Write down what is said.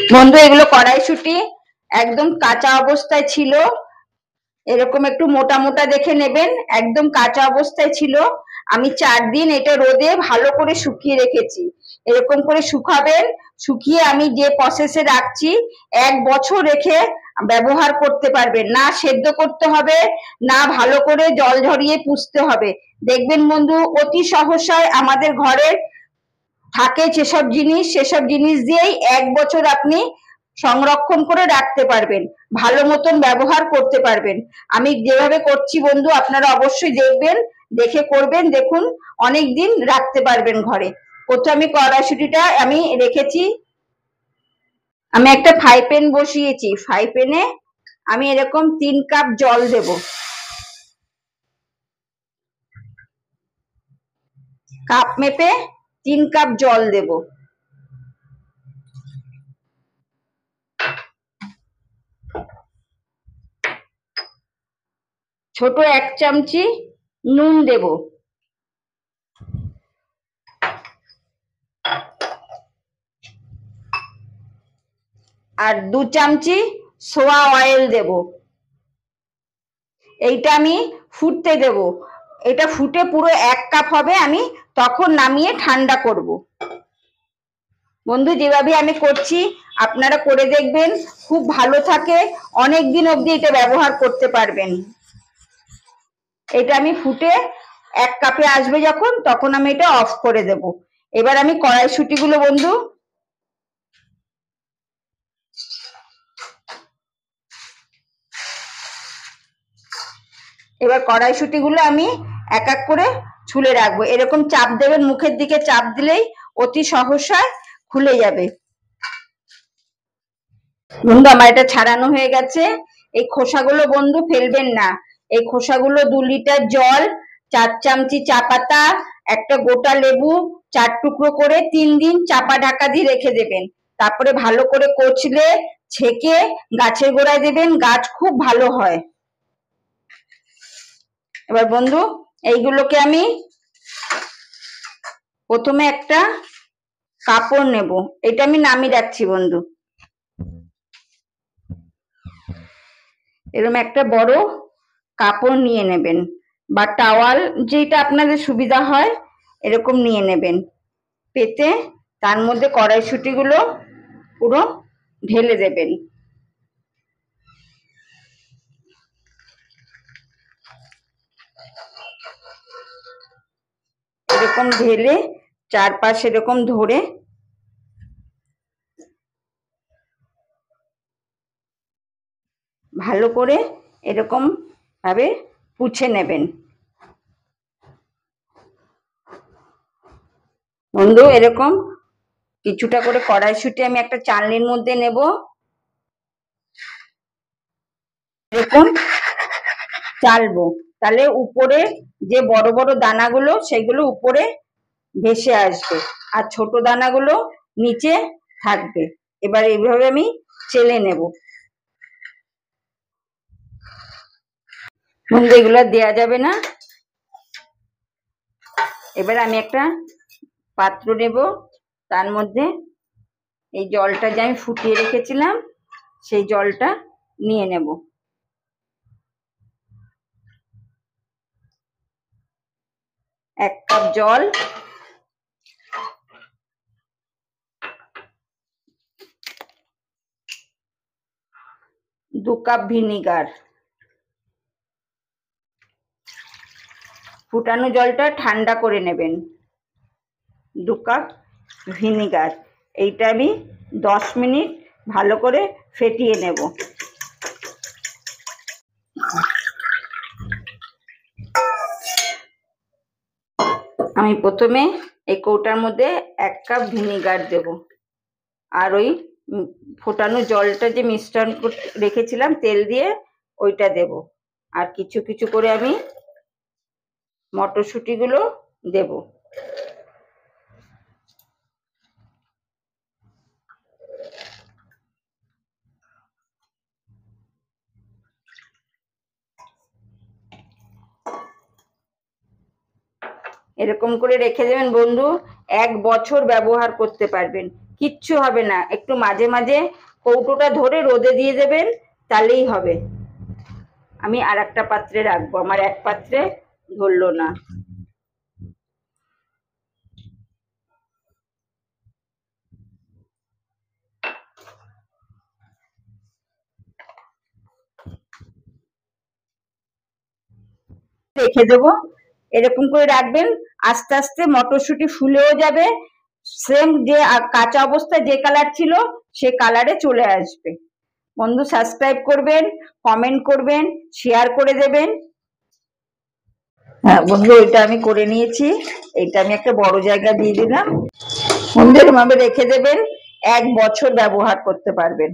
বন্ধু, এগুলো কড়াইশুঁটি একদম কাঁচা অবস্থায় ছিল। এরকম একটু মোটা মোটা দেখে নেবেন, একদম কাঁচা অবস্থায় ছিল। আমি 4 দিন এটা রোদে ভালো করে শুকিয়ে রেখেছি। এরকম করে শুকাবেন, শুকিয়ে আমি যে প্রসেসে রাখছি 1 বছর রেখে ব্যবহার করতে পারবেন। না সেদ্ধ করতে হবে, না ভালো করে জল ঝরিয়ে পুষতে হবে। দেখবেন বন্ধু, অতি সহসায় আমাদের ঘরের থাকে সেসব জিনিস দিয়েই 1 বছর আপনি সংরক্ষণ করে রাখতে পারবেন, ভালো মতন ব্যবহার করতে পারবেন। আমি যেভাবে করছি বন্ধু, আপনারা অবশ্যই দেখবেন, দেখে করবেন। দেখুন, অনেক দিন রাখতে পারবেন ঘরে। প্রথমে আমি কড়াইশুঁটিটা আমি রেখেছি। আমি একটা ফ্রাই প্যান বসিয়েছি, ফ্রাই প্যানে আমি এরকম 3 কাপ জল দেব। কাপ মেপে 3 কাপ জল দেব। ছোট 1 চামচি নুন দেব। আর 2 চামচি সোয়া অয়েল দেব। এইটা আমি ফুটতে দেব। এটা ফুটে পুরো 1 কাপ হবে, আমি তখন নামিয়ে ঠান্ডা করব। বন্ধু, যেভাবে আমি করছি আপনারা করে দেখবেন, খুব ভালো থাকে, অনেক দিন অবধি এটা ব্যবহার করতে পারবেন। এটা আমি ফুটে 1 কাপে আসবে যখন, তখন আমি এটা অফ করে দেব। এবার আমি কড়াইশুঁটিগুলো বন্ধু কড়াইশুঁটিগুলো আমি এক এক করে ছুলে রাখবো। এরকম চাপ দেবেন, মুখের দিকে চাপ দিলেই অতি সহসায় খুলে যাবে। বন্ধু, আমার এটা ছাড়ানো হয়ে গেছে। এই খোসাগুলো বন্ধু ফেলবেন না। এই খোসাগুলো 2 লিটার জল, 4 চামচি চা পাতা, একটা গোটা লেবু 4 টুকরো করে 3 দিন চাপা ঢাকা দিয়ে রেখে দেবেন। তারপরে ভালো করে কচলে ছেঁকে গাছের গোড়ায় দেবেন, গাছ খুব ভালো হয়। এবার বন্ধু, এইগুলোকে আমি প্রথমে একটা কাপড় নেব। এটা আমি নামিয়ে রাখছি বন্ধু। এরকম একটা বড় কাপড় নিয়ে নেবেন, বা টাওয়াল, যেটা আপনাদের সুবিধা হয় এরকম নিয়ে নেবেন। পেতে তার মধ্যে কড়াইশুঁটিগুলো পুরো ঢেলে দেবেন। এরকম ঢেলে চারপাশে এরকম ধরে ভালো করে এরকম ভাবে পুছে নেবেন। বন্ধু, এরকম কিছুটা করে কড়াইশুঁটি আমি একটা চালনির মধ্যে নেব। এরকম চালবো, তাহলে উপরে যে বড় বড় দানাগুলো সেগুলো উপরে ভেসে আসবে, আর ছোট দানাগুলো নিচে থাকবে। এবার এইভাবে আমি চেলে নেব। বন্ধু, এগুলো দেয়া যাবে না। এবার আমি একটা পাত্র নেব, তার মধ্যে এই জলটা যে আমি ফুটিয়ে রেখেছিলাম সেই জলটা নিয়ে নেব। 1 কাপ জল, 2 কাপ ভিনিগার। ফুটানো জলটা ঠান্ডা করে নেবেন। 2 কাপ ভিনিগার। এইটা আমি 10 মিনিট ভালো করে ফেটিয়ে নেব। আমি প্রথমে এই কৌটার মধ্যে 1 কাপ ভিনিগার দেব, আর ওই ফোটানো জলটা যে মিশ্রণ রেখেছিলাম তেল দিয়ে ওইটা দেব, আর কিছু কিছু করে আমি মটরশুঁটিগুলো দেব। এরকম করে রেখে দেবেন বন্ধু, 1 বছর ব্যবহার করতে পারবেন। কিচ্ছু হবে না, একটু মাঝে মাঝে কৌটোটা ধরে রোদে দিয়ে দেবেন, তাহলেই হবে। আমি আর একটা পাত্রে রাখবো, আমার এক পাত্রে ধরলো না। রেখে দেবো, এরকম করে রাখবেন। আস্তে আস্তে মটরশুঁটি ফুলেও যাবে, সেম যে কাঁচা অবস্থায় যে কালার ছিল সে কালারে চলে আসবে। বন্ধু সাবস্ক্রাইব করবেন, কমেন্ট করবেন, শেয়ার করে দেবেন। হ্যাঁ বন্ধু, এটা আমি করে নিয়েছি, এটা আমি একটা বড় জায়গা দিয়ে দিলাম। বন্ধু এরকম ভাবে রেখে দেবেন, 1 বছর ব্যবহার করতে পারবেন।